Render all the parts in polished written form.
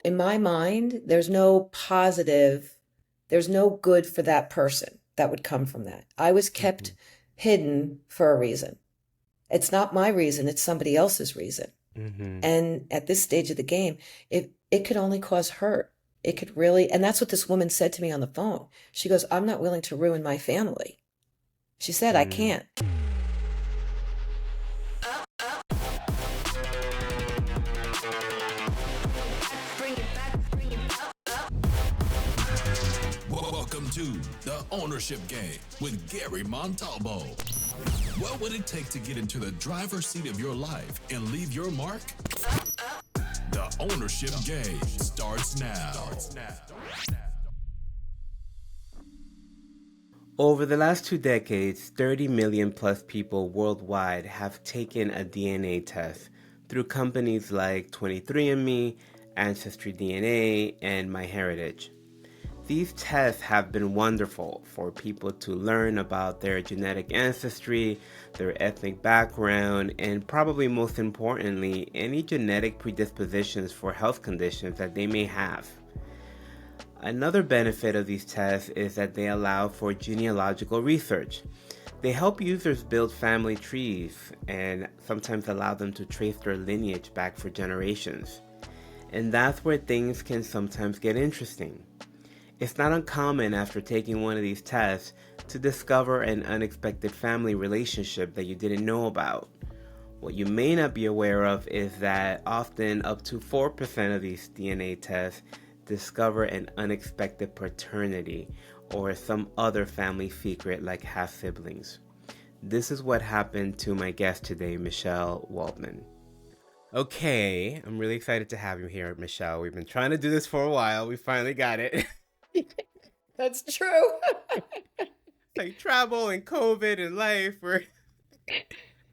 in my mind, there's no good for that person that would come from that. I was kept Hmm. hidden for a reason. It's not my reason, it's somebody else's reason. Hmm. And at this stage of the game, it could only cause hurt. It could really, and that's what this woman said to me on the phone. She goes, I'm not willing to ruin my family. She said, I Mm. can't. Welcome to The Ownership Game with Gary Montalvo. What would it take to get into the driver's seat of your life and leave your mark? The Ownership Game starts now. Over the last 2 decades, 30 million plus people worldwide have taken a DNA test through companies like 23andMe, Ancestry DNA, and MyHeritage. These tests have been wonderful for people to learn about their genetic ancestry, their ethnic background, and probably most importantly, any genetic predispositions for health conditions that they may have. Another benefit of these tests is that they allow for genealogical research. They help users build family trees and sometimes allow them to trace their lineage back for generations. And that's where things can sometimes get interesting. It's not uncommon after taking one of these tests to discover an unexpected family relationship that you didn't know about. What you may not be aware of is that often up to 4% of these DNA tests discover an unexpected paternity or some other family secret like half siblings. This is what happened to my guest today, Michelle Waldman. Okay, I'm really excited to have you here, Michelle. We've been trying to do this for a while. We finally got it. That's true. Like travel and COVID and life,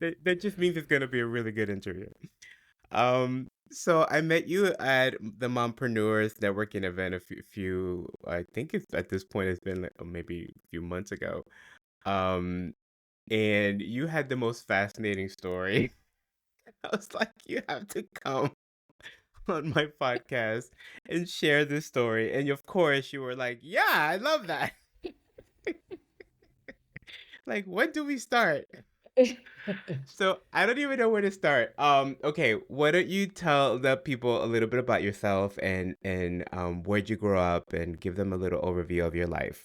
that just means it's gonna be a really good interview. So I met you at the Mompreneurs Networking event I think it's at this point it's been like maybe a few months ago. Um, and you had the most fascinating story. I was like, you have to come on my podcast and share this story. And of course, you were like, yeah, I love that. Like, when do we start? So I don't even know where to start. Okay, why don't you tell the people a little bit about yourself and where'd you grow up and give them a little overview of your life.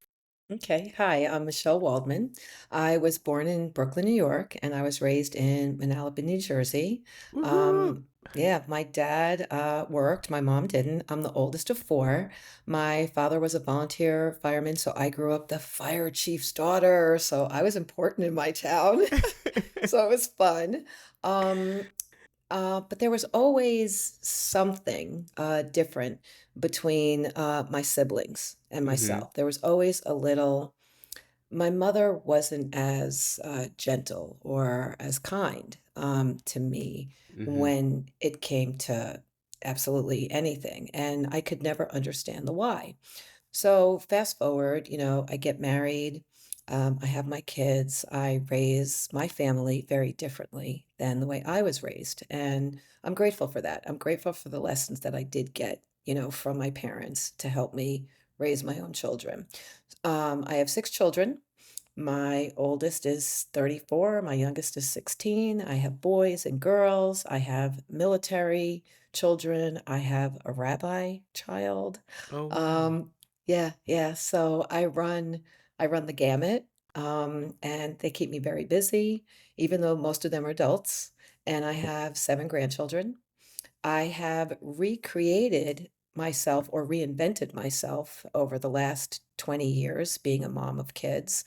Okay. Hi, I'm Michelle Waldman. I was born in Brooklyn, New York, and I was raised in Manalapan, New Jersey. Woohoo! Yeah, my dad worked, my mom didn't. I'm the oldest of four. My father was a volunteer fireman, so I grew up the fire chief's daughter. So I was important in my town. So it was fun. Um, but there was always something different between my siblings and Mm-hmm. myself. There was always a little. My mother wasn't as gentle or as kind to me Mm-hmm. when it came to absolutely anything, and I could never understand the why. So fast forward, I get married, I have my kids, I raise my family very differently than the way I was raised. And I'm grateful for that. I'm grateful for the lessons that I did get, from my parents to help me raise my own children. I have six children. My oldest is 34, my youngest is 16. I have boys and girls. I have military children. I have a rabbi child. Oh wow. Um, yeah, yeah. So I run the gamut. And they keep me very busy, even though most of them are adults. And I have seven grandchildren. I have recreated myself or reinvented myself over the last 20 years being a mom of kids.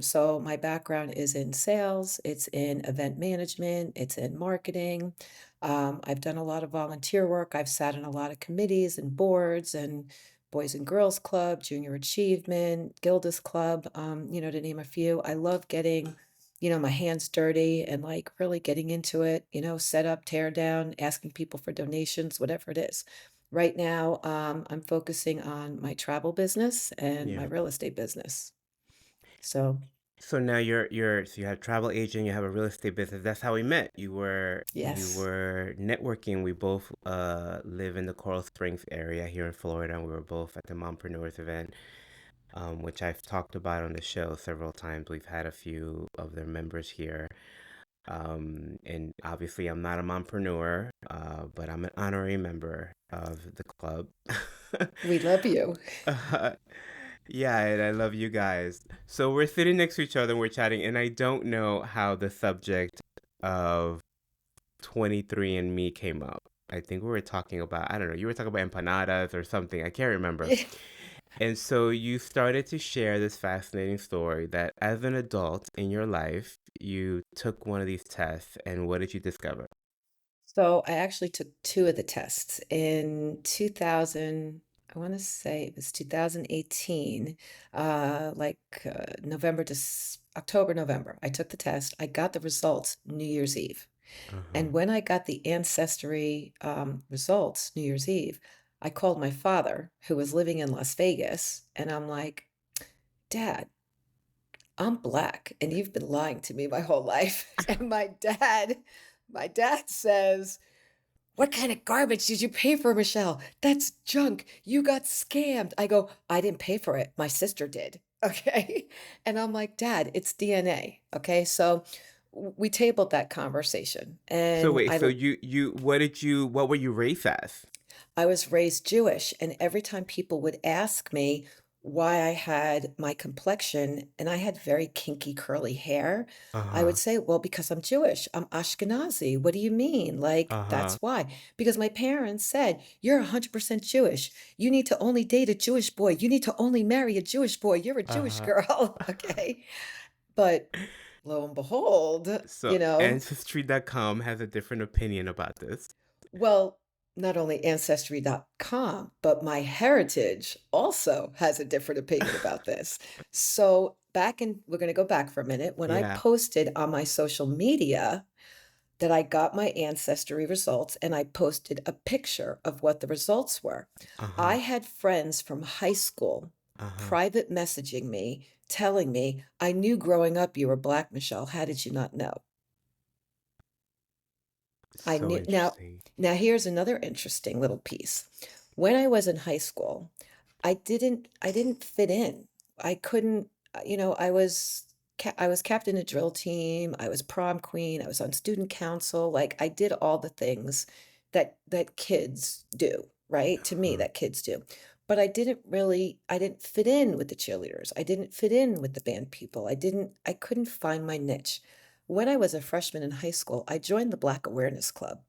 So my background is in sales, it's in event management, it's in marketing. I've done a lot of volunteer work. I've sat in a lot of committees and boards and Boys and Girls Club, Junior Achievement, Gilda's Club, to name a few. I love getting my hands dirty and like really getting into it, set up, tear down, asking people for donations, whatever it is. Right now, I'm focusing on my travel business and my Yeah. real estate business. So, So now so you had a travel agent, you have a real estate business. That's how we met. You Yes. were networking. We both live in the Coral Springs area here in Florida, and we were both at the Mompreneurs event, which I've talked about on the show several times. We've had a few of their members here. And obviously I'm not a mompreneur, but I'm an honorary member of the club. We love you. Uh, yeah, and I love you guys. So we're sitting next to each other and we're chatting, and I don't know how the subject of 23andMe came up. I think we were talking about, I don't know, you were talking about empanadas or something. I can't remember. And so you started to share this fascinating story that as an adult in your life, you took one of these tests, and what did you discover? So I actually took two of the tests in 2000. I want to say it was 2018, November to October, November. I took the test. I got the results New Year's Eve. Uh-huh. And when I got the Ancestry results New Year's Eve, I called my father, who was living in Las Vegas, and I'm like, Dad, I'm black, and you've been lying to me my whole life. And my dad says, what kind of garbage did you pay for, Michelle? That's junk. You got scammed. I go, I didn't pay for it. My sister did. Okay. And I'm like, Dad, it's DNA. Okay. So we tabled that conversation So and wait, so what were you raised as? I was raised Jewish, and every time people would ask me why I had my complexion and I had very kinky curly hair, I would Uh-huh. say, well, because I'm Jewish, I'm Ashkenazi. What do you mean? Like, Uh-huh. that's why. Because my parents said, you're 100% Jewish. You need to only date a Jewish boy. You need to only marry a Jewish boy. You're a Jewish Uh-huh. girl. Okay. But lo and behold, So Ancestry.com has a different opinion about this. well, not only Ancestry.com, but my heritage also has a different opinion about this. So, we're going to go back for a minute. When I Yeah. posted on my social media that I got my ancestry results and I posted a picture of what the results were, I Uh-huh. had friends from high school Uh-huh. private messaging me, telling me, I knew growing up you were black, Michelle. How did you not know? I So knew now interesting. now here's another interesting little piece. When I was in high school, I didn't fit in. I couldn't, I was captain of drill team, I was prom queen, I was on student council, like I did all the things that kids do, right? To me, Uh-huh. that kids do. But I didn't fit in with the cheerleaders. I didn't fit in with the band people. I couldn't find my niche. When I was a freshman in high school, I joined the Black Awareness Club,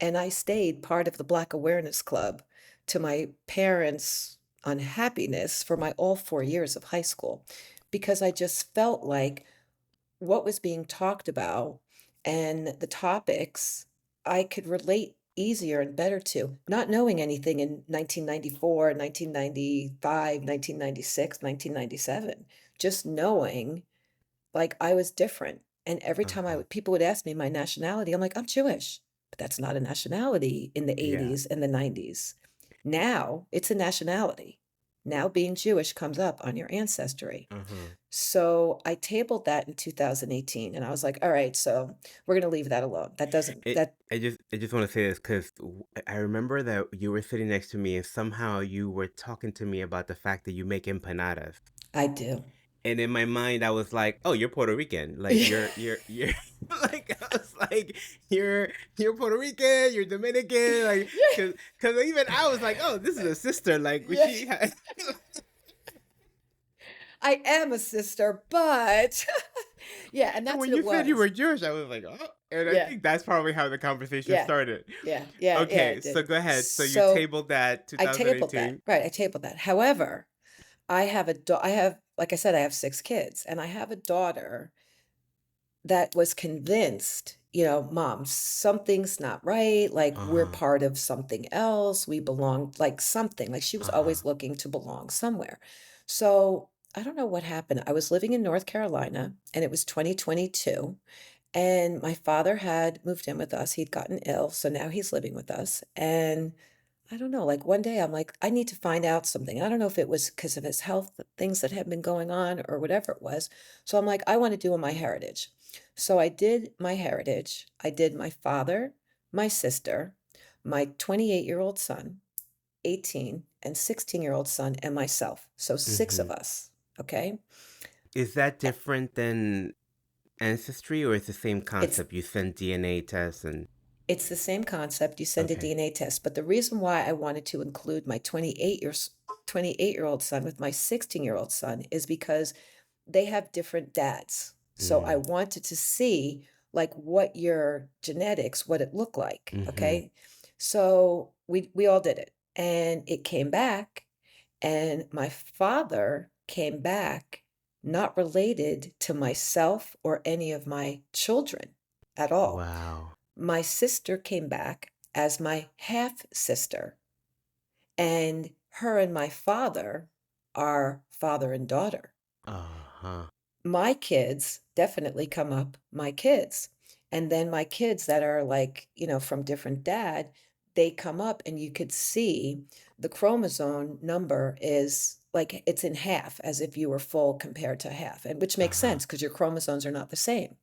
and I stayed part of the Black Awareness Club to my parents' unhappiness for my all 4 years of high school because I just felt like what was being talked about and the topics I could relate easier and better to, not knowing anything in 1994, 1995, 1996, 1997, just knowing like, I was different, and every time Uh-huh. people would ask me my nationality, I'm like, "I'm Jewish," but that's not a nationality in the Yeah. '80s and the '90s. Now, it's a nationality. Now being Jewish comes up on your ancestry. Uh-huh. So, I tabled that in 2018, and I was like, "Alright, so we're gonna leave that alone. That doesn't It that." I just want to say this because I remember that you were sitting next to me and somehow you were talking to me about the fact that you make empanadas. I do. And in my mind, I was like, "Oh, you're Puerto Rican. Like you're like I was like, you're Puerto Rican. You're Dominican. Like, Yeah, cause even I was like, oh, this is a sister. Like, yeah. she had." I am a sister, but yeah, and So that's when what it you said you were was. Jewish, I was like, oh, and I Yeah, think that's probably how the conversation yeah, started. yeah, Okay, it so did. go ahead. So you So tabled that I tabled that. 2018. Right, I tabled that. However, like I said, I have 6 kids, and I have a daughter that was convinced, "Mom, something's not right, like, we're Uh-huh. part of something else, we belong," like, something, like, she was Uh-huh. always looking to belong somewhere. So, I don't know what happened. I was living in North Carolina, and it was 2022, and my father had moved in with us. He'd gotten ill, so now he's living with us, and I don't know, like one day I'm like, I need to find out something. I don't know if it was because of his health, things that had been going on or whatever it was. So I'm like, I want to do a my heritage. So I did my heritage. I did my father, my sister, my 28-year-old son, 18 and 16-year-old son, and myself. So six Mm-hmm. of us. Okay. Is that different than Ancestry, or is the same It's concept? You send DNA tests and It's the same concept. You send a okay. DNA test, but the reason why I wanted to include my 28-year-old son with my 16-year-old son is because they have different dads. So I Mm. wanted to see like what your genetics, what it looked like. Mm-hmm. Okay. So we all did it and it came back and my father came back not related to myself or any of my children at all. Wow. My sister came back as my half sister, and her and my father are father and daughter. Uh-huh. My kids definitely come up my kids. And then my kids that are like, from different dad, they come up and you could see the chromosome number is like it's in half as if you were full compared to half, and which makes Uh-huh. sense because your chromosomes are not the same.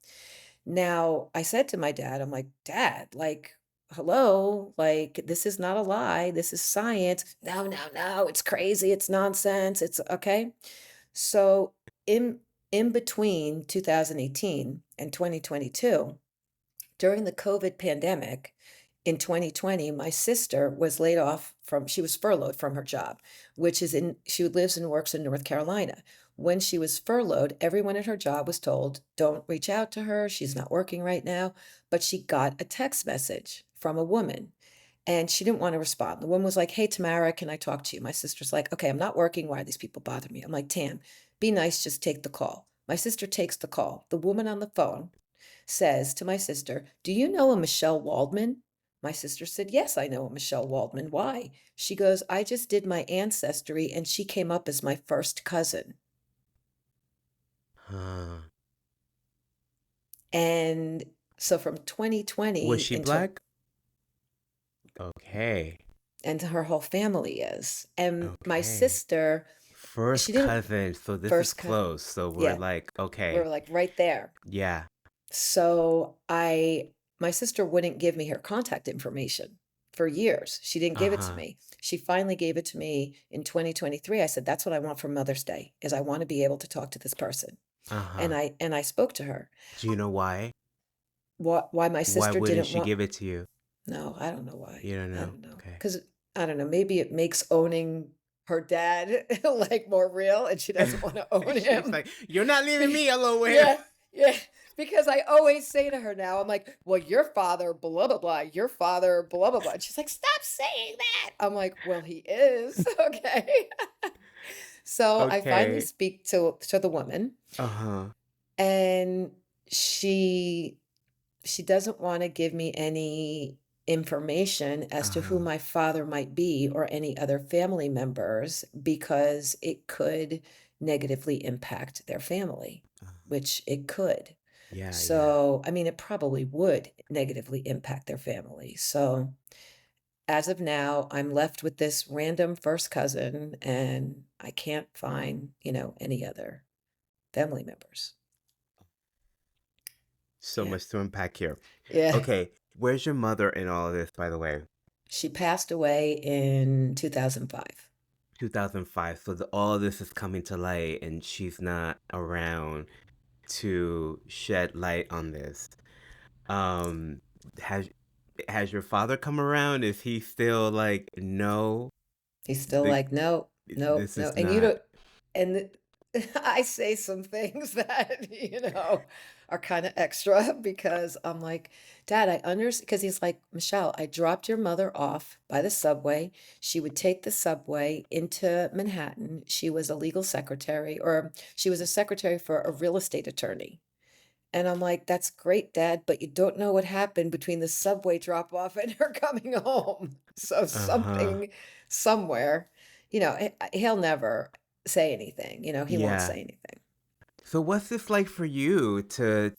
Now, I said to my dad, I'm like, Dad, like, hello, like, this is not a lie. This is science. No, no, no, it's crazy. It's nonsense. It's okay. So in in between 2018 and 2022, during the COVID pandemic in 2020, my sister was laid off she was furloughed from her job, she lives and works in North Carolina. When she was furloughed, everyone at her job was told, don't reach out to her. She's not working right now. But she got a text message from a woman and she didn't want to respond. The woman was like, hey, Tamara, can I talk to you? My sister's like, okay, I'm not working. Why are these people bothering me? I'm like, Tam, be nice, just take the call. My sister takes the call. The woman on the phone says to my sister, do you know a Michelle Waldman? My sister said, yes, I know a Michelle Waldman. Why? She goes, I just did my ancestry and she came up as my first cousin. Huh. And so from Was 2020 she into, black? Okay. and her whole family is. And my Okay. sister, she First didn't, cousin, so this is first cut, close. So we're yeah, like, we're okay. like right there. Yeah. So my sister wouldn't give me her contact information for years. She didn't give it to Uh-huh. me. She finally gave it to me in 2023. I said, that's what I want for Mother's Day, is I want to be able to talk to this person. And Uh-huh. I spoke to her. Do you know why? Why my Why sister wouldn't didn't she want, give it to you? no, I don't know why. You don't I know? don't know. Okay. Because I don't know, maybe it makes owning her dad like more real and she doesn't want to own She's him. like, you're not leaving me alone with him. Yeah, yeah. Because I always say to her now, I'm like, well, your father, blah, blah, blah, your father, blah, blah, blah. And she's like, stop saying that. I'm like, well, he is. Okay. So I finally Okay. speak to the woman Uh-huh. and she she doesn't want to give me any information as to who Uh-huh. my father might be or any other family members because it could negatively impact their family, which it could. Yeah, yeah. So, I mean, it probably would negatively impact their family. So, as of now, I'm left with this random first cousin and I can't find, any other family members. So Yeah. much to unpack here. Yeah. Okay, where's your mother in all of this, by the way? She passed away in 2005. 2005. So all of this is coming to light, and she's not around to shed light on this. Um, has has your father come around? Is he still like, no, He's still the, like, no, no, this no. is And you not. don't, and I say some things that, are kind of extra because I'm like, Dad, I understand. Because he's like, Michelle, I dropped your mother off by the subway. She would take the subway into Manhattan. She was a legal secretary, or she was a secretary for a real estate attorney. And I'm like, that's great, Dad, but you don't know what happened between the subway drop off and her coming home. So Uh-huh. something somewhere, he'll never say anything, he won't Yeah. say anything. So what's this like for you to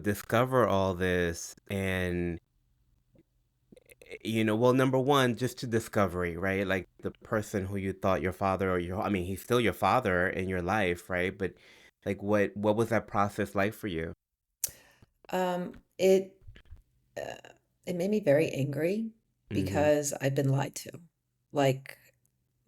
discover all this and well, number one, just to discovery, right? Like the person who you thought your father or I mean, he's still your father in your life, right? But like, what was that process like for you? It uh, it made me very angry Mm-hmm. because I've been lied to, like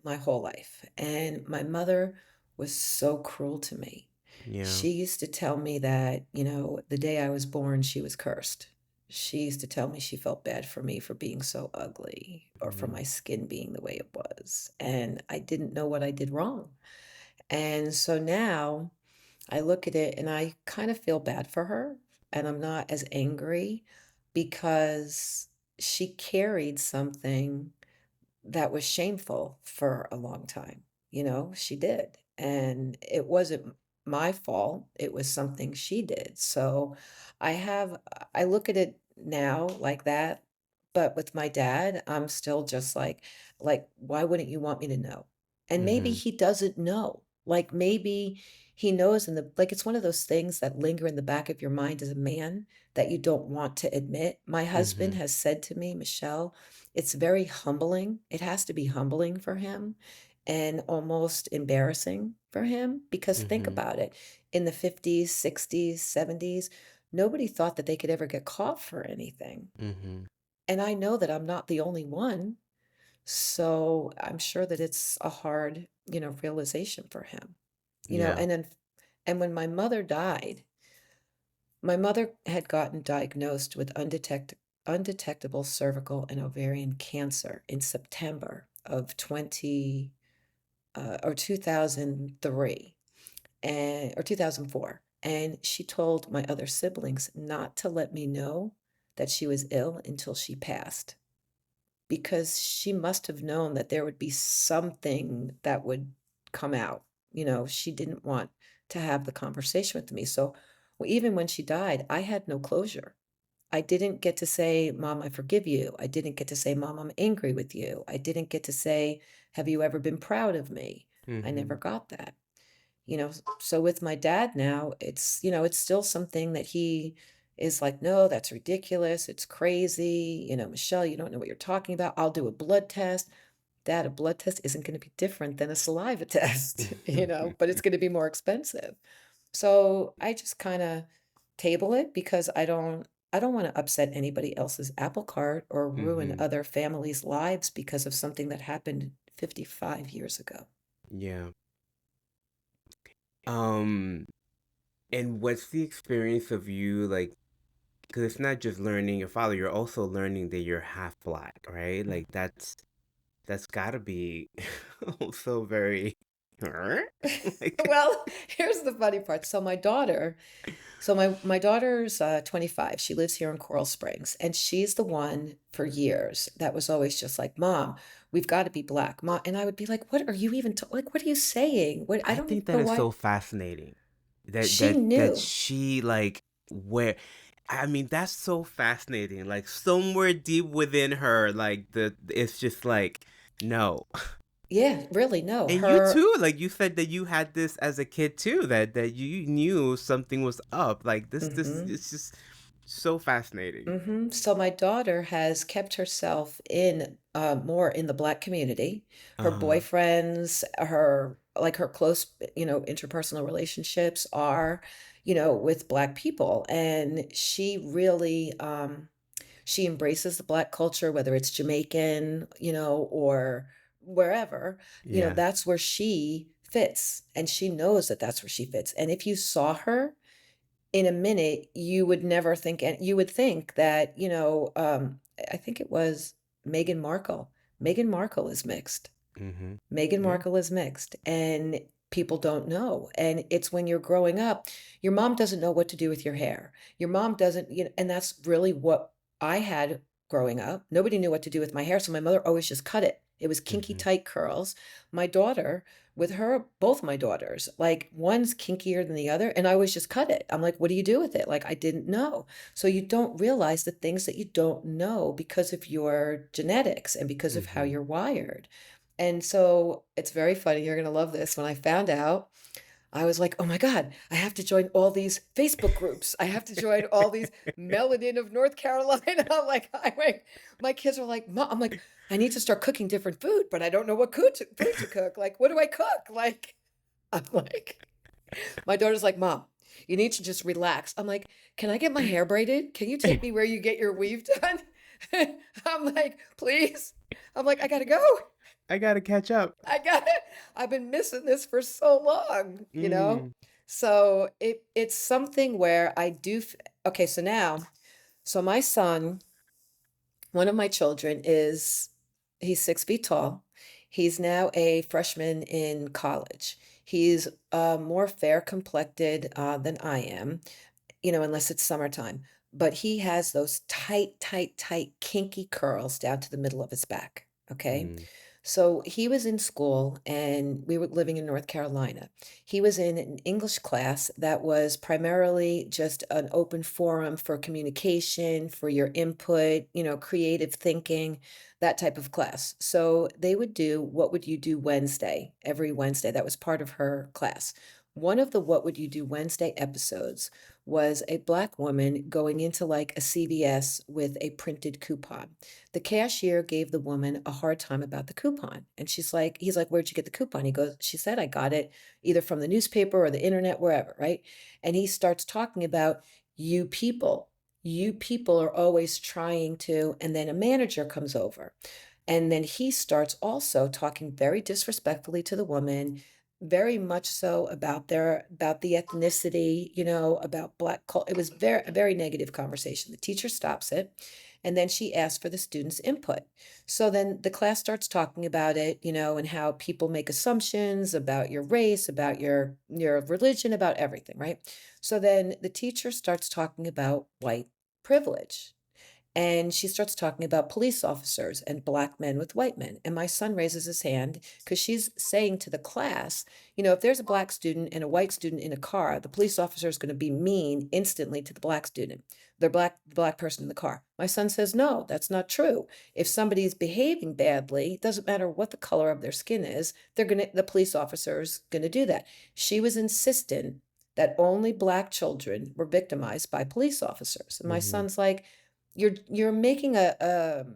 my whole life. And my mother was so cruel to me. Yeah. She used to tell me that, the day I was born, she was cursed. She used to tell me she felt bad for me for being so ugly or for Mm-hmm. my skin being the way it was. And I didn't know what I did wrong. And so now I look at it and I kind of feel bad for her. And I'm not as angry because she carried something that was shameful for a long time. She did. And it wasn't my fault. It was something she did. So I look at it now like that. But with my dad, I'm still just like, why wouldn't you want me to know? And maybe Mm-hmm. he doesn't know. Like maybe he knows like it's one of those things that linger in the back of your mind as a man that you don't want to admit. My husband Mm-hmm. has said to me, Michelle, it's very humbling. It has to be humbling for him and almost embarrassing for him because think Mm-hmm. about it. In the 50s, 60s, 70s, nobody thought that they could ever get caught for anything. Mm-hmm. And I know that I'm not the only one. So I'm sure that it's a hard, realization for him. Yeah. And when my mother died, my mother had gotten diagnosed with undetectable cervical and ovarian cancer in September of 2003 and or 2004. And she told my other siblings not to let me know that she was ill until she passed because she must have known that there would be something that would come out. She didn't want to have the conversation with me. So even when she died, I had no closure. I didn't get to say, Mom, I forgive you. I didn't get to say, Mom, I'm angry with you. I didn't get to say, have you ever been proud of me? I Mm-hmm. never got that. So with my dad now, it's still something that he is like, no, that's ridiculous. It's crazy. Michelle, you don't know what you're talking about. I'll do a blood test. Dad, a blood test isn't going to be different than a saliva test, but it's going to be more expensive. So I just kind of table it because I don't want to upset anybody else's apple cart or ruin Mm-hmm. other families' lives because of something that happened 55 years ago. Yeah. Um, and what's the experience of you like? Because it's not just learning your father, you're also learning that you're half black, right? Like that's gotta be also very like Well, here's the funny part. So my daughter's 25. She lives here in Coral Springs, and she's the one for years that was always just like, "Mom, we've got to be black." Mom, and I would be like, "What are you even like? What are you saying? What? I I don't even think that know is why." so fascinating that She that knew. she like where I mean that's so fascinating. Like somewhere deep within her, like it's just like no. Yeah, really, no. And you Her too, like you said that you had this as a kid too, that you knew something was up. Like this hmm it's just so fascinating. So my daughter has kept herself in more in the black community. Her Uh-huh. boyfriends, her close, interpersonal relationships are, with black people, and she embraces the black culture, whether it's Jamaican, or wherever, Yeah. that's where she fits, and she knows that that's where she fits. And if you saw her in a minute, you would never think, and you would think that, I think it was Meghan Markle. Meghan Markle is mixed. Mm-hmm. Meghan Yeah. Markle is mixed, and people don't know. And it's when you're growing up, your mom doesn't know what to do with your hair. Your mom doesn't, and that's really what I had growing up. Nobody knew what to do with my hair, so my mother always just cut it. It was kinky Mm-hmm. tight curls. My daughter, with her, both my daughters, like one's kinkier than the other, and I always just cut it. I'm like, what do you do with it? Like I didn't know. So you don't realize the things that you don't know because of your genetics and because of how Mm-hmm. you're wired. And so it's very funny. You're going to love this. When I found out, I was like, oh my God, I have to join all these Facebook groups. I have to join all these Melanin of North Carolina. I'm like, my kids are like, Mom, I'm like, I need to start cooking different food, but I don't know what food to cook. Like, what do I cook? Like, I'm like, my daughter's like, Mom, you need to just relax. I'm like, can I get my hair braided? Can you take me where you get your weave done? I'm like, please. I'm like, I gotta go. I gotta catch up. I got it. I've been missing this for so long, you know? Mm, So it's something where I do okay, so now, so my son, one of my children he's 6 feet tall. He's now a freshman in college. He's more fair complected than I am, unless it's summertime. But he has those tight, tight, tight, kinky curls down to the middle of his back. Okay. mm, So he was in school and we were living in North Carolina. He was in an English class that was primarily just an open forum for communication, for your input, creative thinking, that type of class. So they would do What Would You Do Wednesday, every Wednesday. That was part of her class. One of the What Would You Do Wednesday episodes was a Black woman going into like a CVS with a printed coupon. The cashier gave the woman a hard time about the coupon. And he's like, where'd you get the coupon? She said, I got it either from the newspaper or the internet, wherever, right? And he starts talking about you people. You people are always trying to, and then a manager comes over. And then he starts also talking very disrespectfully to the woman, very much so about the ethnicity, about Black culture. It was a very negative conversation. The teacher stops it, and then she asks for the students' input. So then the class starts talking about it, and how people make assumptions about your race, about your religion, about everything, right? So then the teacher starts talking about white privilege. And she starts talking about police officers and Black men with white men. And my son raises his hand because she's saying to the class, if there's a Black student and a white student in a car, the police officer is going to be mean instantly to the Black student, the black person in the car. My son says, no, that's not true. If somebody's behaving badly, it doesn't matter what the color of their skin is, the police officer is going to do that. She was insistent that only Black children were victimized by police officers. And my mm-hmm, son's like, you're making a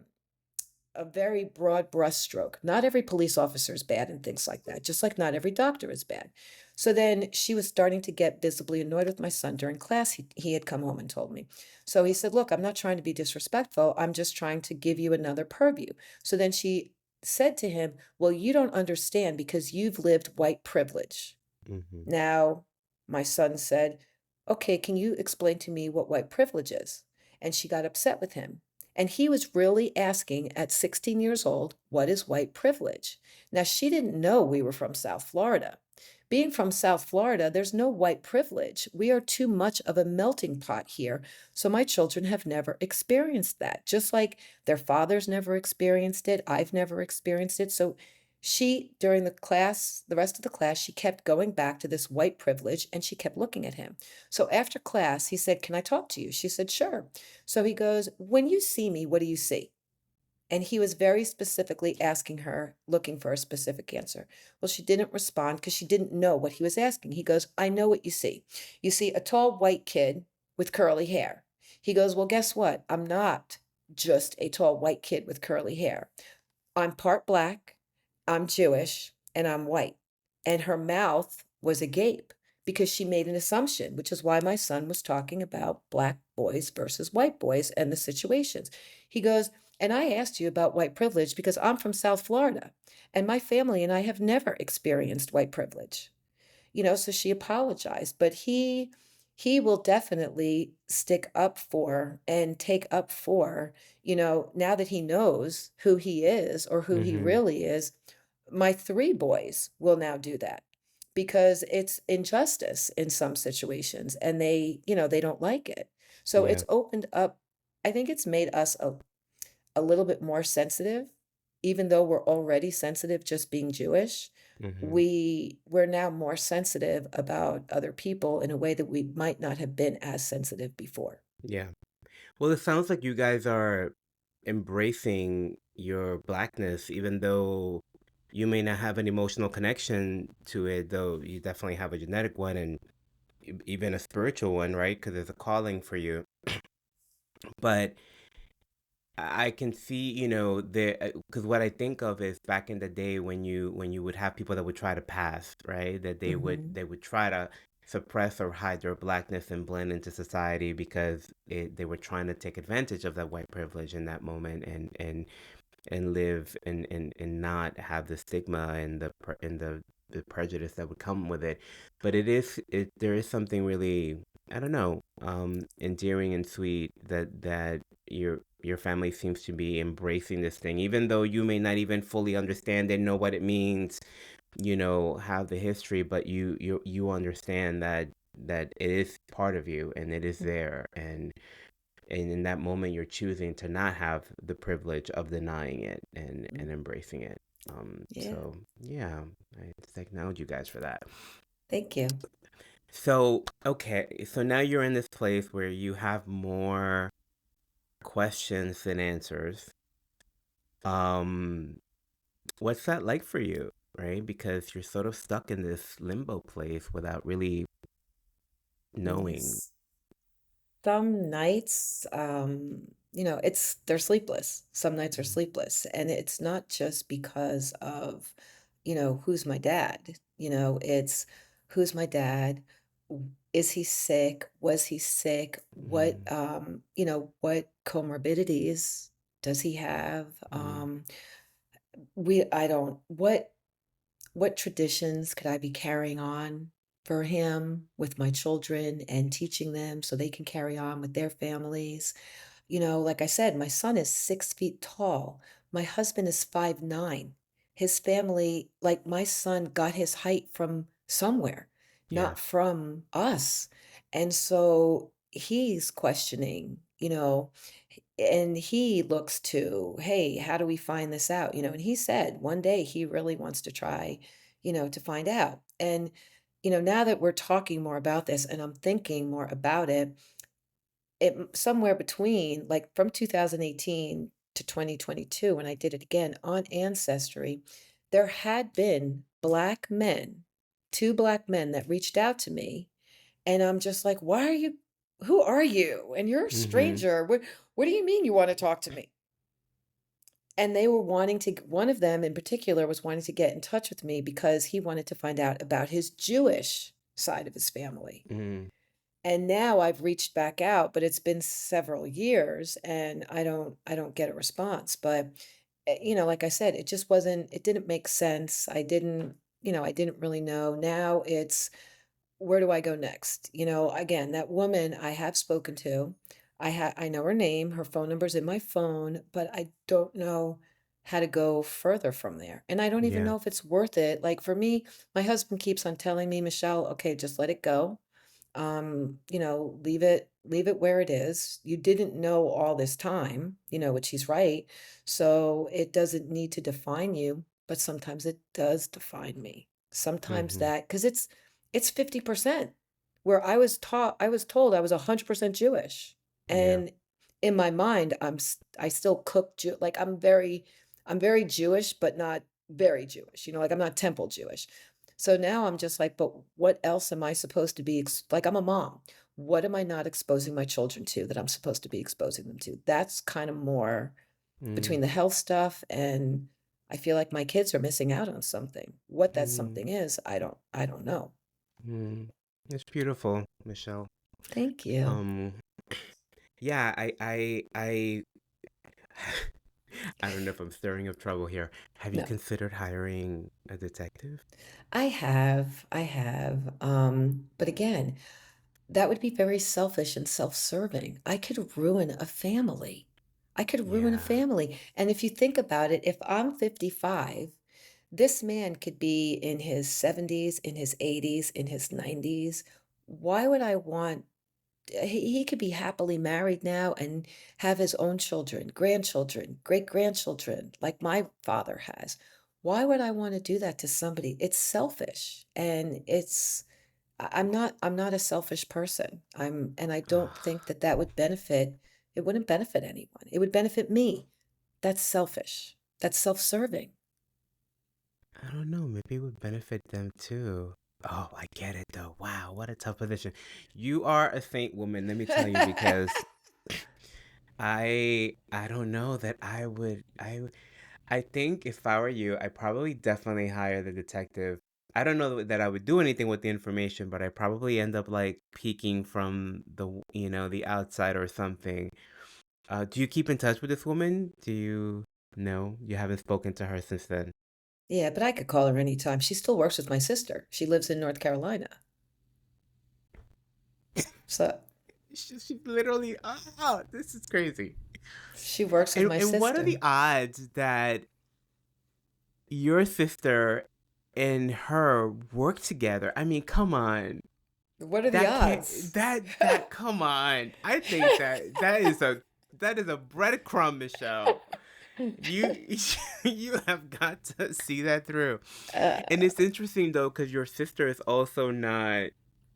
very broad brushstroke. Not every police officer is bad and things like that, just like not every doctor is bad. So then she was starting to get visibly annoyed with my son during class. He had come home and told me. So he said, look, I'm not trying to be disrespectful. I'm just trying to give you another purview. So then she said to him, well, you don't understand because you've lived white privilege. mm-hmm. Now, my son said, okay, can you explain to me what white privilege is? And she got upset with him. And he was really asking at 16 years old, what is white privilege? Now, she didn't know we were from South Florida. Being from South Florida, there's no white privilege. We are too much of a melting pot here. So my children have never experienced that. Just like their fathers never experienced it, I've never experienced it. So during the rest of the class, she kept going back to this white privilege and she kept looking at him. So after class, he said, can I talk to you? She said, sure. So he goes, when you see me, what do you see? And he was very specifically asking her, looking for a specific answer. Well, she didn't respond because she didn't know what he was asking. He goes, I know what you see. You see a tall white kid with curly hair. He goes, well, guess what? I'm not just a tall white kid with curly hair. I'm part Black, I'm Jewish, and I'm white. And her mouth was agape because she made an assumption, which is why my son was talking about Black boys versus white boys and the situations. He goes, and I asked you about white privilege because I'm from South Florida and my family and I have never experienced white privilege. So she apologized, but he will definitely stick up for and take up for, now that he knows who he is or who he Mm-hmm. really is. My 3 boys will now do that because it's injustice in some situations and they don't like it. So Yeah. it's opened up, I think it's made us a little bit more sensitive, even though we're already sensitive just being Jewish. Mm-hmm. We're now more sensitive about other people in a way that we might not have been as sensitive before. Yeah. Well, it sounds like you guys are embracing your blackness, even though you may not have an emotional connection to it, though you definitely have a genetic one and even a spiritual one, right? Because there's a calling for you. But I can see, there because what I think of is back in the day when you would have people that would try to pass, right? That Mhm. they would try to suppress or hide their blackness and blend into society because they were trying to take advantage of that white privilege in that moment and live and not have the stigma and the prejudice that would come with it. But there is something really, I don't know, endearing and sweet that your family seems to be embracing this thing, even though you may not even fully understand and know what it means, have the history, but you understand that it is part of you and it is there, and in that moment you're choosing to not have the privilege of denying it and Mhm. embracing it. Yeah. So yeah, I just acknowledge you guys for that. Thank you. So okay, so now you're in this place where you have more questions than answers. um what's that like for you, right? Because you're sort of stuck in this limbo place without really knowing. Yes. Some nights, they're sleepless. Some nights are Mhm. sleepless, and it's not just because of, who's my dad. It's who's my dad? Is he sick? Was he sick? Mhm. What comorbidities does he have? Mhm. I don't, what traditions could I be carrying on for him with my children and teaching them so they can carry on with their families? Like I said, my son is 6 feet tall. My husband is 5'9". His family, like my son got his height from somewhere, Yeah. not from us. And so he's questioning, and he looks to, hey, how do we find this out? And he said one day he really wants to try, to find out. And, now that we're talking more about this and I'm thinking more about it, somewhere between like from 2018 to 2022 when I did it again on Ancestry, there had been black men, two black men that reached out to me, and I'm just like, why are you, who are you? And you're a Mhm. stranger. What do you mean you want to talk to me? And they were wanting to, one of them in particular was wanting to get in touch with me because he wanted to find out about his Jewish side of his family. Mhm. And now I've reached back out, but it's been several years and I don't get a response. But like I said, it didn't make sense. I didn't really know. Now it's, where do I go next? Again, that woman I have spoken to, I know her name, her phone number's in my phone, but I don't know how to go further from there. And I don't even Yeah. know if it's worth it. Like for me, my husband keeps on telling me, Michelle, okay, just let it go. Leave it where it is. You didn't know all this time, which he's right. So it doesn't need to define you, but sometimes it does define me. Sometimes Mhm. that, because it's 50%, where I was told I was 100% Jewish. Yeah. And in my mind, I still cook like I'm very Jewish, but not very Jewish, like I'm not temple Jewish. So now I'm just like, but what else am I supposed to be like, I'm a mom. What am I not exposing my children to that I'm supposed to be exposing them to? That's kind of more between Mhm. the health stuff, and I feel like my kids are missing out on something. What that Mhm. something is, I don't know. Mhm. It's beautiful, Michelle. Thank you. Um, yeah, I don't know if I'm stirring up trouble here. Have you No. considered hiring a detective? I have. But again, that would be very selfish and self-serving. I could ruin a family. I could ruin a Yeah. family. And if you think about it, if I'm 55, this man could be in his 70s, in his 80s, in his 90s. Why would I want, he could be happily married now and have his own children, grandchildren, great grandchildren, like my father has. Why would I want to do that to somebody? It's selfish. And I'm not a selfish person. And I don't Ah, think that that would benefit, it wouldn't benefit anyone. It would benefit me. That's selfish. That's self-serving. I don't know. Maybe it would benefit them too. Oh, I get it though. Wow, what a tough position. You are a saint woman, let me tell you, because I don't know that I think if I were you, I probably definitely hire the detective. I don't know that I would do anything with the information, but I probably end up like peeking from the outside or something. Do you keep in touch with this woman? Do you No, you haven't spoken to her since then. Yeah, but I could call her anytime. She still works with my sister. She lives in North Carolina. So She's literally, this is crazy. she works with And my and what are sister. the odds that your sister and her work together? I mean, come on. What are the That odds? can't that come on. I think that is a breadcrumb, Michelle. You you have got to see that through. Uh, And it's interesting though, because your sister is also not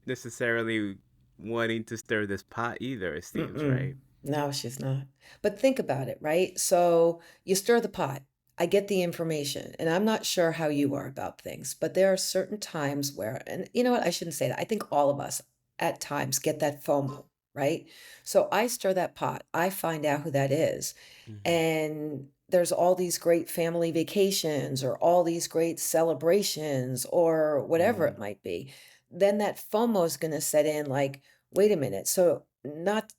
necessarily wanting to stir this pot either, it seems, Mm-mm. right? No, she's not. But think about it, right? So you stir the pot. I get the information, and I'm not sure how you are about things, but there are certain times where, and you know what? I shouldn't say that. I think all of us at times get that FOMO, right? So I stir that pot. I find out who that is. Mhm. And there's all these great family vacations or all these great celebrations or whatever Mhm. it might be. Then that FOMO is going to set in like, wait a minute. So, not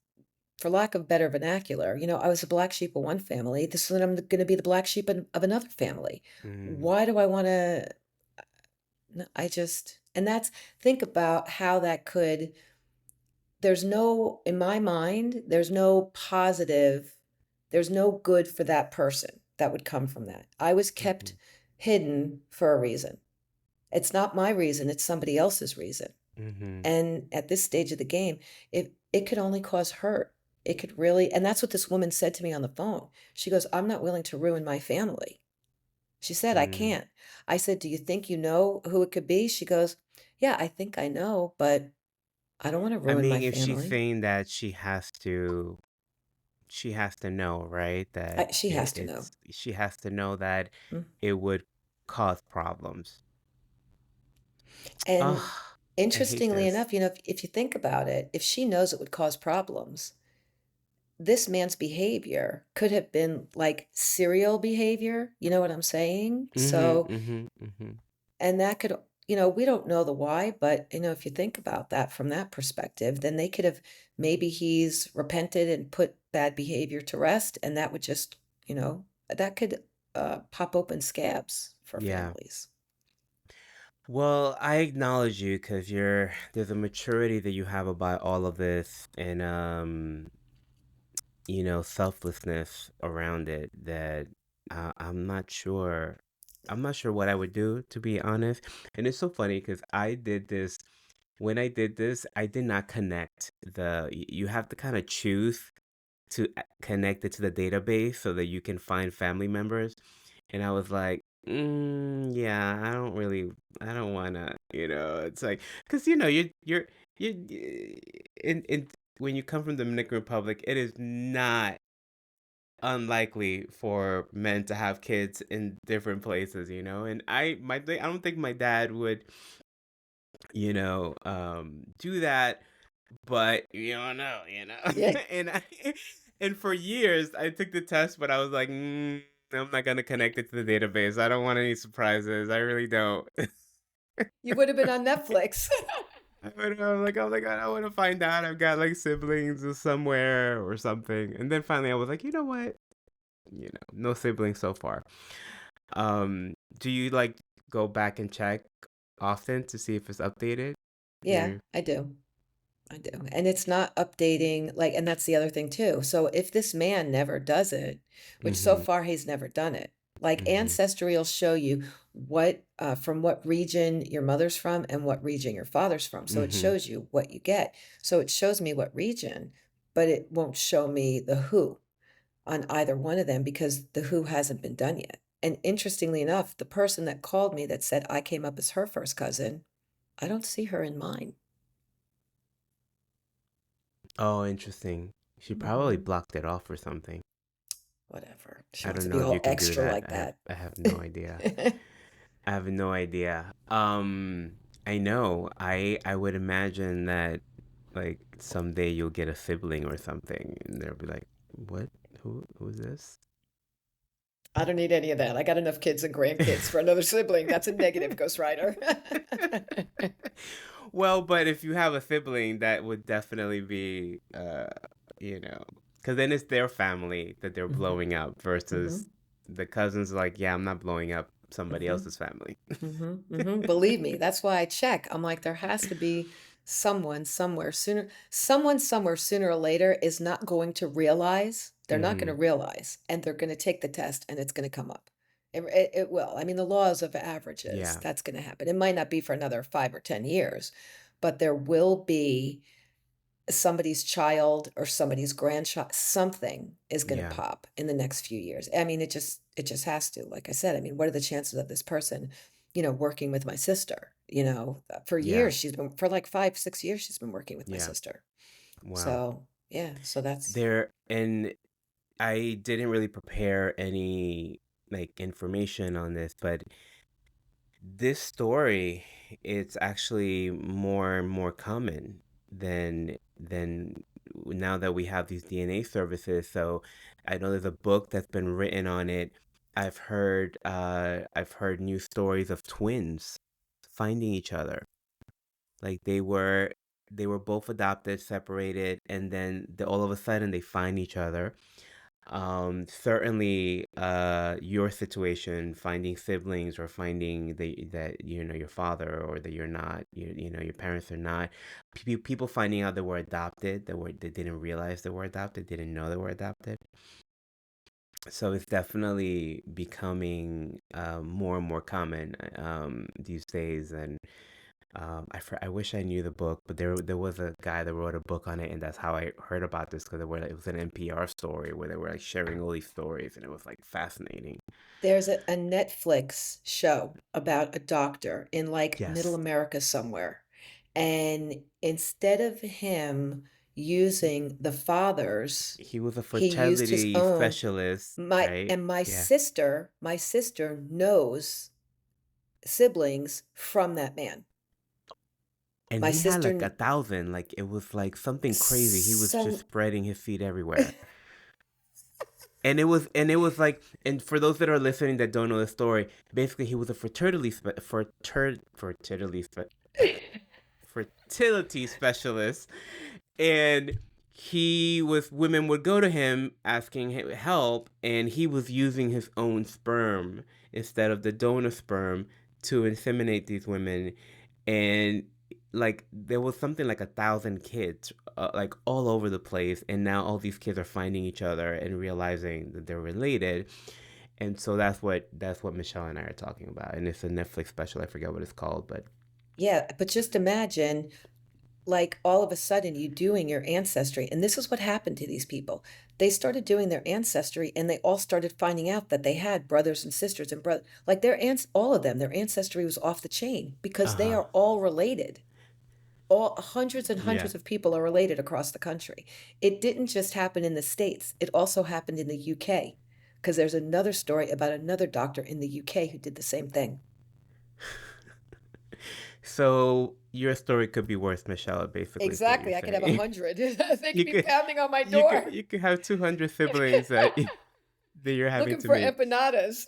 for lack of better vernacular, I was a black sheep of one family. This is I'm going to be the black sheep of another family. Mhm. Why do I want to? I just, and that's, think about how that could, there's no, in my mind, there's no positive, there's no good for that person that would come from that. I was kept Mhm. hidden for a reason. It's not my reason, it's somebody else's reason. Mhm. And at this stage of the game, it could only cause hurt. It could really, and that's what this woman said to me on the phone. She goes, I'm not willing to ruin my family. She said, I Mhm. can't. I said, do you think you know who it could be? She goes, yeah, I think I know, but I don't want to I ruin my mean, if she's family. saying that she has to know, right? That She has to know. she has to know that Mm. it would cause problems. And Oh, I hate interestingly this. enough, if you think about it, if she knows it would cause problems, this man's behavior could have been like serial behavior. You know what I'm saying? Mhm. So, Mhm. Mhm. and that could, we don't know the why, but, if you think about that from that perspective, then they could have, maybe he's repented and put bad behavior to rest, and that would just, that could pop open scabs for Yeah. families. Well, I acknowledge you because there's a maturity that you have about all of this, and selflessness around it that I'm not sure what I would do, to be honest. And it's so funny because when I did this, I did not connect you have to kind of choose to connect it to the database so that you can find family members. And I was like, yeah, I don't wanna, it's like, because you in when you come from the Dominican Republic, it is not unlikely for men to have kids in different places, and I don't think my dad would, do that, but you don't know, Yeah, and and for years I took the test, but I was like, I'm not gonna connect it to the database. I don't want any surprises. I really don't. you would have been on Netflix. I'm like, oh my god, I want to find out I've got like siblings or somewhere or something. And then finally I was like, you know what? No siblings so far. Do you like go back and check often to see if it's updated? Yeah, Your I do. I do. And it's not updating, like, and that's the other thing too. So if this man never does it, which so Mhm. far he's never done it, like Mhm. Ancestry will show you from what region your mother's from and what region your father's from. So it Mhm. shows you what you get. So it shows me what region, but it won't show me the who on either one of them because the who hasn't been done yet. And interestingly enough, the person that called me that said I came up as her first cousin, I don't see her in mine. Oh, interesting. She probably Mhm. blocked it off or something. Whatever. She I wants don't to know be if you all can do extra that. like I have that. I have no idea. I have no idea. I know. I would imagine that like someday you'll get a sibling or something, and they'll be like, "What? Who's this?" I don't need any of that. I got enough kids and grandkids for another sibling. That's a negative, Ghost Rider. Well, but if you have a sibling, that would definitely be, because then it's their family that they're Hmm. blowing up Hmm. versus the cousins. Like, yeah, I'm not blowing up somebody Hmm. else's family. Hmm. Hmm. Believe me, that's why I check. I'm like, there has to be someone somewhere sooner or later is not going to realize, they're not going to Hmm. realize, and they're going to take the test and it's going to come up. It will. I mean, the laws of averages, Yeah, that's going to happen. It might not be for another 5 or 10 years, but there will be somebody's child or somebody's grandchild, something is going to yeah, pop in the next few years. I mean, it just has to. Like I said, I mean, what are the chances of this person, working with my sister? For yeah, years for like 5, 6 years she's been working with my yeah. sister. Wow. So yeah, so that's And I didn't really prepare any like information on this, but this story, it's actually more and more common than now that we have these DNA services. So I know there's a book that's been written on it. I've heard news stories of twins finding each other. Like they were both adopted, separated, and then all of a sudden they find each other. Certainly, your situation, finding siblings or finding that your father or that you're not, your parents are not. People finding out they were adopted, they didn't realize they were adopted, didn't know they were adopted. So it's definitely becoming more and more common these days. And I wish I knew the book, but there was a guy that wrote a book on it, and that's how I heard about this because it was an NPR story where they were like sharing all these stories, and it was like fascinating. there's a Netflix show about a doctor in like middle Yes, America somewhere. And instead of him using the father's, he was a he used his fertility own. specialist, My right? and my Yeah, sister, my sister knows siblings from that man. and My he had like sister, 1,000. Like it was like something crazy. He was just some spreading his feet everywhere. And it was like, and for those that are listening that don't know the story, basically he was a fertility specialist, and women would go to him asking help, and he was using his own sperm instead of the donor sperm to inseminate these women. And like there was something like 1,000 kids like all over the place, and now all these kids are finding each other and realizing that they're related. And so that's what Michelle and I are talking about, and it's a Netflix special. I forget what it's called, but yeah, but just imagine, like, all of a sudden you doing your ancestry, and this is what happened to these people. They started doing their ancestry and they all started finding out that they had brothers and sisters and brother, like their aunts, all of them, their ancestry was off the chain because they uh-huh. are all related. All hundreds and Yeah. hundreds of people are related across the country. It didn't just happen in the States, it also happened in the UK, because there's another story about another doctor in the UK who did the same thing. So your story could be worse, Michelle, basically is what you're Exactly. I could have a saying. hundred. They could you be could pounding on my you could door you could have 200 siblings that you're having looking to for meet. empanadas.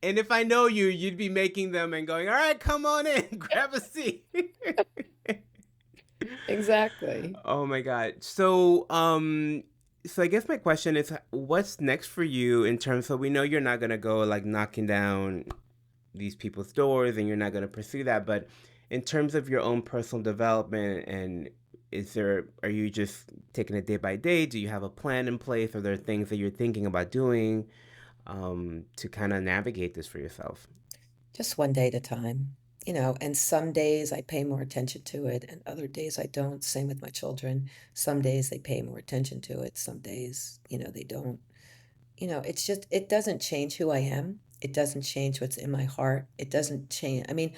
And if I know you, you'd be making them and going, "All right, come on in, grab a seat." Exactly. Oh my God. So I guess my question is, what's next for you in terms of, we know you're not gonna go like knocking down these people's doors and you're not gonna pursue that, but in terms of your own personal development, and are you just taking it day by day? Do you have a plan in place? Are there things that you're thinking about doing to kind of navigate this for yourself? Just one day at a time, and some days I pay more attention to it and other days I don't. Same with my children. Some days they pay more attention to it. Some days, they don't. It's just, it doesn't change who I am. It doesn't change what's in my heart. It doesn't change. I mean,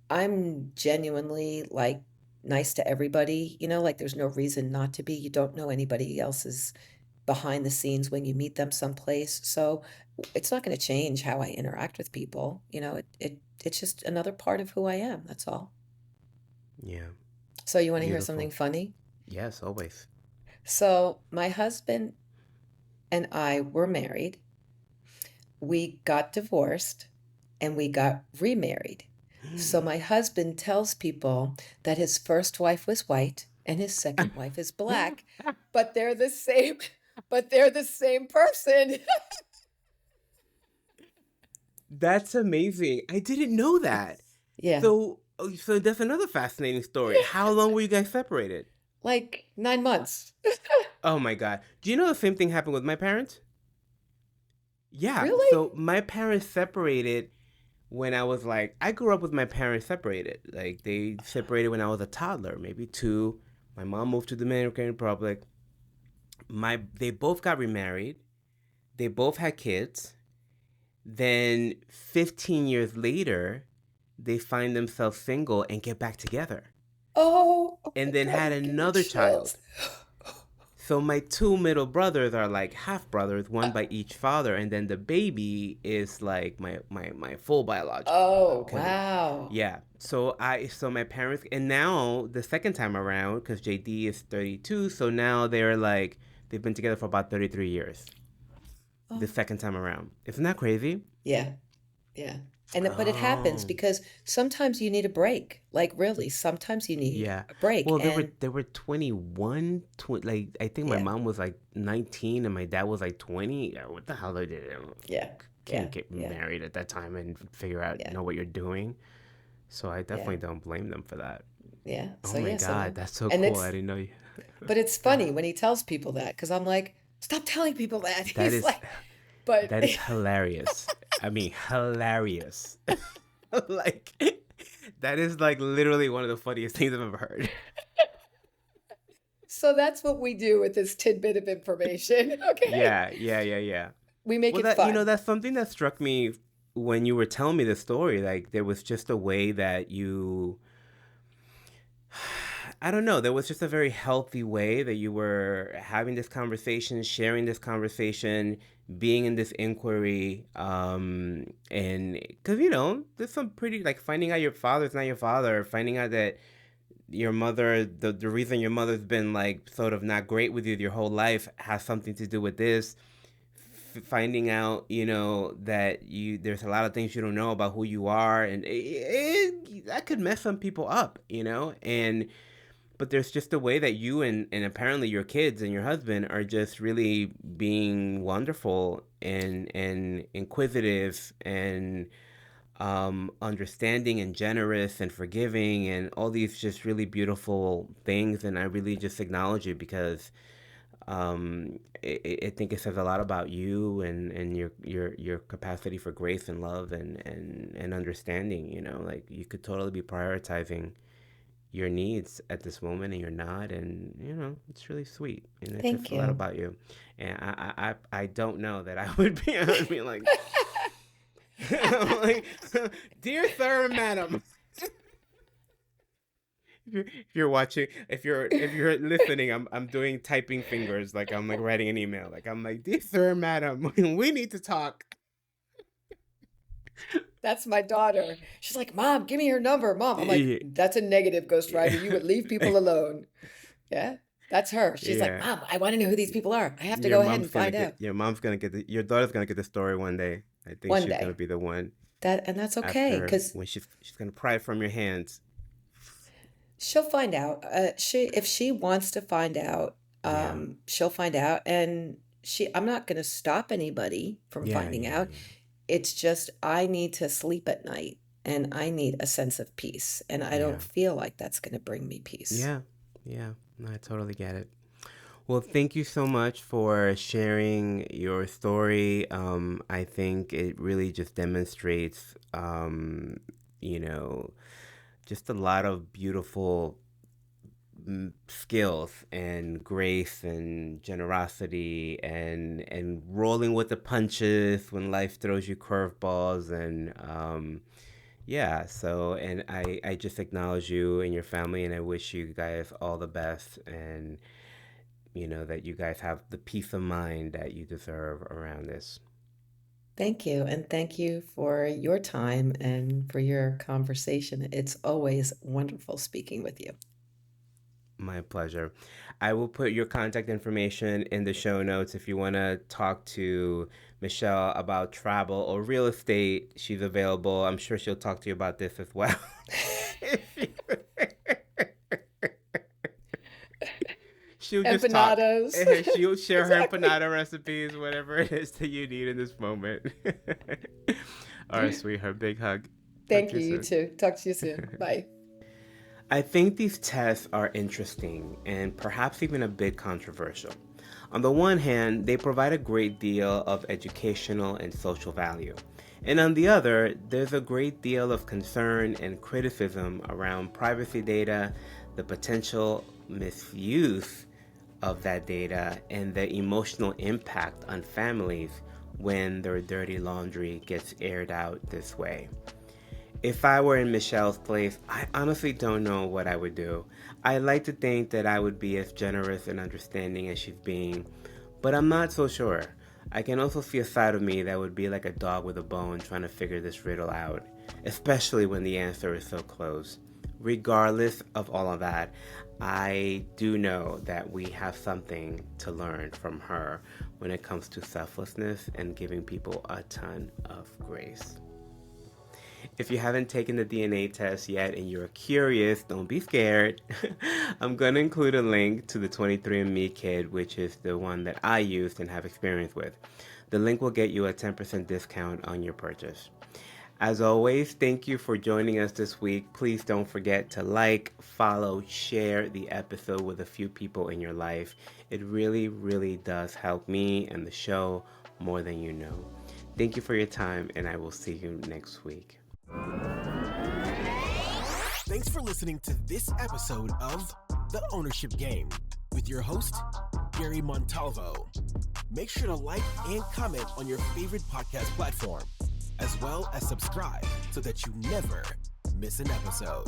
I'm genuinely like nice to everybody, like there's no reason not to be. You don't know anybody else's behind the scenes when you meet them someplace. So it's not going to change how I interact with people. It's just another part of who I am. That's all. Yeah. So you want to hear something Beautiful. funny? Yes, always. So my husband and I were married. We got divorced and we got remarried. So my husband tells people that his first wife was white and his second wife is black, but they're the same, but they're the same person. That's amazing. I didn't know that. Yeah, So that's another fascinating story. How long were you guys separated? like 9 months. Oh my God. Do you know the same thing happened with my parents? Yeah. Really? So my parents separated when I was like, I grew up with my parents separated. Like they separated when I was a toddler, maybe two. My mom moved to the Dominican Republic. They both got remarried. They both had kids. Then 15 years later, they find themselves single and get back together. Oh my And then God, had you're giving another chills. child. So my two middle brothers are like half brothers, one by each father, and then the baby is like my full biological brother. Oh, Cause wow. yeah, so my parents, and now the second time around, because JD is 32, so now they're like they've been together for about 33 years. The Oh, second time around, isn't that crazy? yeah. Yeah. But it happens Oh. because sometimes you need a break. Like really, sometimes you need Yeah. a break. Well, And they were 21, like I think my yeah, mom was like 19 and my dad was like 20. Yeah, what the hell they did? yeah, Can't yeah, get yeah, married at that time and figure out yeah, know what you're doing. So I yeah, definitely don't blame them for that. yeah. Oh So my yeah, God, so that's so and cool. I it's didn't know you. but it's funny when he tells people that because I'm like, stop telling people that. That He's is like, but that is hilarious. I mean, hilarious. Like that is like literally one of the funniest things I've ever heard. so that's what we do with this tidbit of information. Okay. Yeah, yeah, yeah, yeah. We make Well, it that fun. that's something that struck me when you were telling me the story. Like there was just a way that I don't know, there was just a very healthy way that you were having this conversation, sharing this conversation, being in this inquiry, and because there's some pretty like finding out your father's not your father, finding out that your mother, the reason your mother's been like sort of not great with you your whole life has something to do with this. Finding out, that there's a lot of things you don't know about who you are, and that could mess some people up, and but there's just a way that you and apparently your kids and your husband are just really being wonderful and inquisitive and understanding and generous and forgiving and all these just really beautiful things, and I really just acknowledge it because I think it says a lot about you and your capacity for grace and love and understanding. Like you could totally be prioritizing your needs at this moment, and you're not, and it's really sweet, and it says Thank a lot you. about you. And I don't know that I would be I would be like, I'm like, dear sir and madam. If you're watching, if you're listening, I'm doing typing fingers like I'm like writing an email. Like I'm like, dear sir, madam, we need to talk. That's my daughter. She's like, Mom, give me your number. Mom. I'm like, Yeah. that's a negative ghostwriter. You would leave people alone. Yeah, that's her. She's like, Yeah. Mom, I want to know who these people are. I have to go ahead and find out. Your mom's gonna get your daughter's gonna get the story one day. I think One she's gonna day. be the one And that's okay, after because when she's gonna pry it from your hands. she'll find out. If she wants to find out, Yeah. she'll find out. And I'm not going to stop anybody from Yeah, finding yeah, out. It's just I need to sleep at night and I need a sense of peace. And I yeah. don't feel like that's going to bring me peace. Yeah. Yeah. No, I totally get it. Well, thank you so much for sharing your story. I think it really just demonstrates, you know, just a lot of beautiful skills and grace and generosity and rolling with the punches when life throws you curveballs and yeah, so and I just acknowledge you and your family, and I wish you guys all the best, and that you guys have the peace of mind that you deserve around this. Thank you, and thank you for your time and for your conversation. It's always wonderful speaking with you. My pleasure. I will put your contact information in the show notes if you want to talk to Michelle about travel or real estate. She's available. I'm sure she'll talk to you about this as well. She'll just talk. Empanadas. She'll share her Exactly. empanada recipes, whatever it is that you need in this moment. All right, sweetheart. Big hug. Talk Thank to you. you You soon. too. Talk to you soon. Bye. I think these tests are interesting and perhaps even a bit controversial. On the one hand, they provide a great deal of educational and social value. And on the other, there's a great deal of concern and criticism around privacy data, the potential misuse of that data, and the emotional impact on families when their dirty laundry gets aired out this way. If I were in Michelle's place, I honestly don't know what I would do. I like to think that I would be as generous and understanding as she's being, but I'm not so sure. I can also see a side of me that would be like a dog with a bone trying to figure this riddle out, especially when the answer is so close. Regardless of all of that, I do know that we have something to learn from her when it comes to selflessness and giving people a ton of grace. If you haven't taken the DNA test yet and you're curious, don't be scared. I'm going to include a link to the 23andMe kit, which is the one that I used and have experience with. The link will get you a 10% discount on your purchase. As always, thank you for joining us this week. Please don't forget to like, follow, share the episode with a few people in your life. It really, really does help me and the show more than you know. Thank you for your time, and I will see you next week. Thanks for listening to this episode of The Ownership Game with your host, Gary Montalvo. Make sure to like and comment on your favorite podcast platform, as well as subscribe so that you never miss an episode.